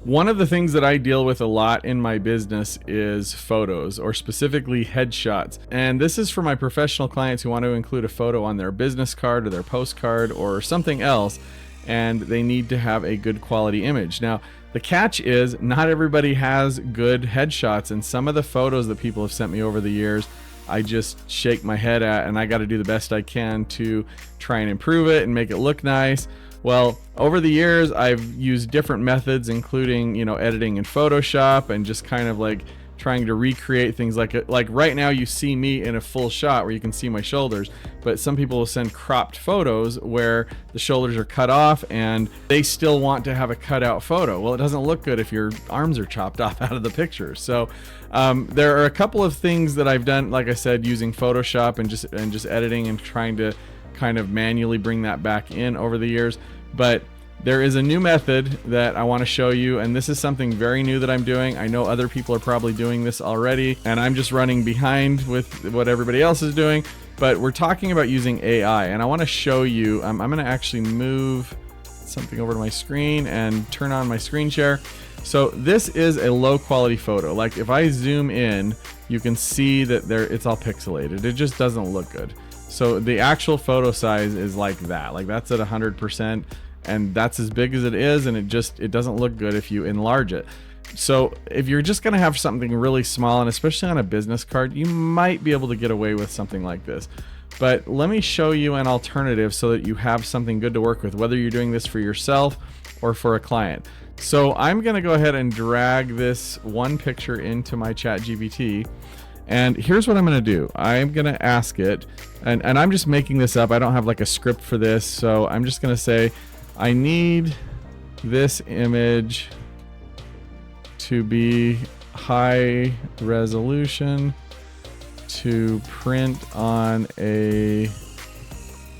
One of the things that I deal with a lot in my business is photos, or specifically headshots. And this is for my professional clients who want to include a photo on their business card or their postcard or something else, and they need to have a good quality image. Now, the catch is not everybody has good headshots, and some of the photos that people have sent me over the years, I just shake my head at, and I got to do the best I can to try and improve it and make it look nice. Well, over the years, I've used different methods, including, editing in Photoshop and just kind of like trying to recreate things like right now you see me in a full shot where you can see my shoulders, but some people will send cropped photos where the shoulders are cut off and they still want to have a cutout photo. Well, it doesn't look good if your arms are chopped off out of the picture. So there are a couple of things that I've done, like I said, using Photoshop and just editing and trying to kind of manually bring that back in over the years. But there is a new method that I want to show you, and this is something very new that I'm doing. I know other people are probably doing this already, and I'm just running behind with what everybody else is doing. But we're talking about using AI, and I want to show you. I'm going to actually move something over to my screen and turn on my screen share. So this is a low quality photo. Like if I zoom in, you can see that it's all pixelated. It just doesn't look good. So the actual photo size is like that. Like that's at 100%. And that's as big as it is, and it doesn't look good if you enlarge it. So if you're just going to have something really small, and especially on a business card, you might be able to get away with something like this. But let me show you an alternative so that you have something good to work with, whether you're doing this for yourself or for a client. So I'm going to go ahead and drag this one picture into my ChatGPT. And here's what I'm going to do. I'm going to ask it, and I'm just making this up. I don't have like a script for this. So I'm just going to say, I need this image to be high resolution to print on a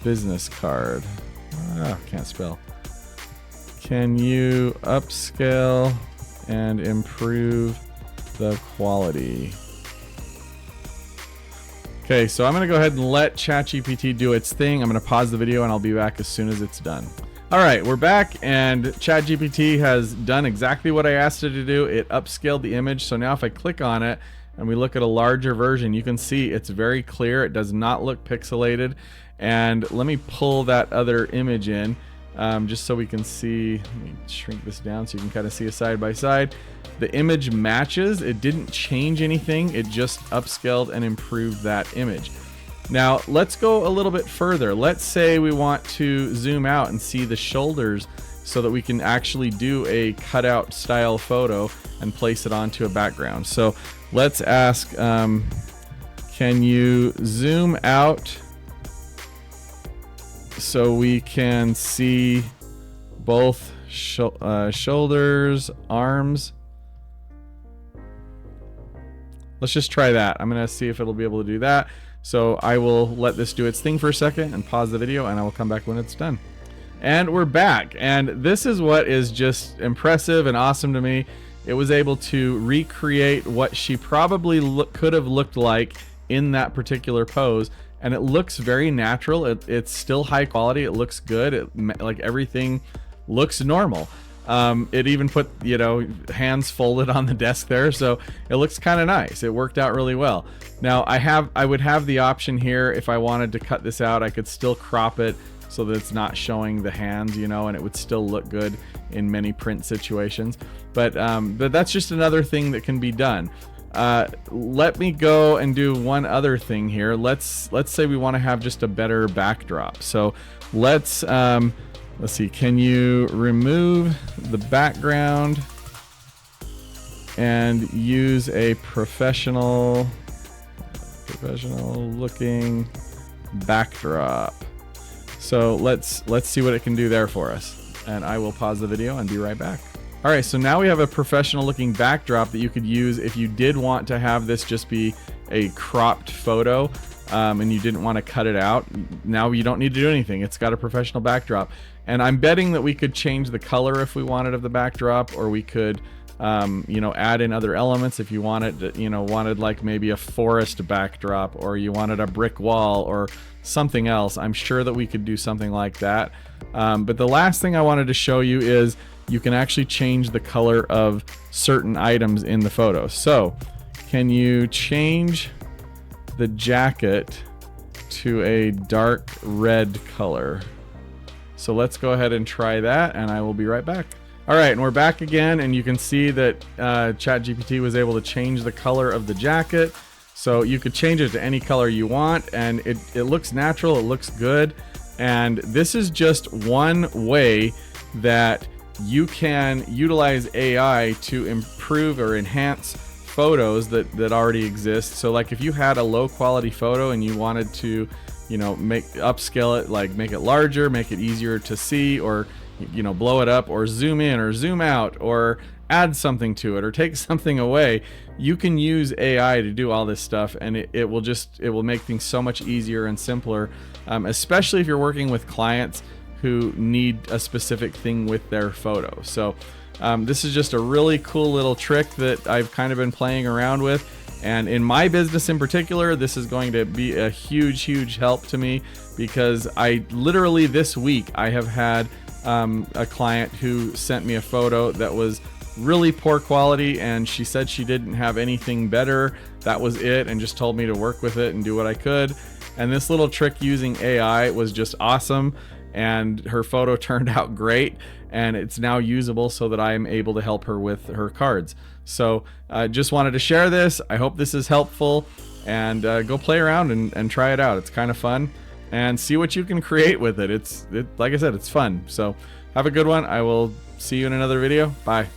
business card. Can't spell. Can you upscale and improve the quality? Okay, so I'm going to go ahead and let ChatGPT do its thing. I'm going to pause the video and I'll be back as soon as it's done. All right, we're back, and ChatGPT has done exactly what I asked it to do. It upscaled the image. So now if I click on it and we look at a larger version, you can see it's very clear. It does not look pixelated. And let me pull that other image in just so we can see. Let me shrink this down so you can kind of see a side by side. The image matches. It didn't change anything. It just upscaled and improved that image. Now let's go a little bit further. Let's say we want to zoom out and see the shoulders so that we can actually do a cutout style photo and place it onto a background. So let's ask, can you zoom out so we can see both shoulders, arms? Let's just try that. I'm gonna see if it'll be able to do that. So I will let this do its thing for a second and pause the video, and I will come back when it's done. And we're back, and this is what is just impressive and awesome to me. It was able to recreate what she probably could have looked like in that particular pose, and it looks very natural. It's still high quality. It looks good. Like everything looks normal. It even put, hands folded on the desk there, so it looks kind of nice. It worked out really well. Now I would have the option here, if I wanted to cut this out, I could still crop it so that it's not showing the hands, and it would still look good in many print situations. But that's just another thing that can be done. Let me go and do one other thing here. Let's say we want to have just a better backdrop. So let's see, can you remove the background and use a professional looking backdrop? So let's see what it can do there for us. And I will pause the video and be right back. All right, so now we have a professional looking backdrop that you could use if you did want to have this just be a cropped photo, and you didn't want to cut it out. Now you don't need to do anything. It's got a professional backdrop. And I'm betting that we could change the color if we wanted of the backdrop, or we could add in other elements if you wanted like maybe a forest backdrop, or you wanted a brick wall or something else. I'm sure that we could do something like that. But the last thing I wanted to show you is you can actually change the color of certain items in the photo. So can you change the jacket to a dark red color? So let's go ahead and try that, and I will be right back. All right, and we're back again, and you can see that ChatGPT was able to change the color of the jacket. So you could change it to any color you want, and it looks natural, it looks good. And this is just one way that you can utilize AI to improve or enhance photos that already exist. So like if you had a low quality photo and you wanted to, upscale it, like make it larger, make it easier to see, or blow it up, or zoom in or zoom out, or add something to it, or take something away, you can use AI to do all this stuff, and it will make things so much easier and simpler, especially if you're working with clients who need a specific thing with their photo. So this is just a really cool little trick that I've kind of been playing around with, and in my business in particular, this is going to be a huge help to me, because I literally this week I have had a client who sent me a photo that was really poor quality, and she said she didn't have anything better. That was it, and just told me to work with it and do what I could. And this little trick using AI was just awesome, and her photo turned out great, and it's now usable so that I am able to help her with her cards. So I just wanted to share this. I hope this is helpful, and go play around and try it out. It's kind of fun, and see what you can create with it. Like I said, it's fun. So have a good one. I will see you in another video. Bye.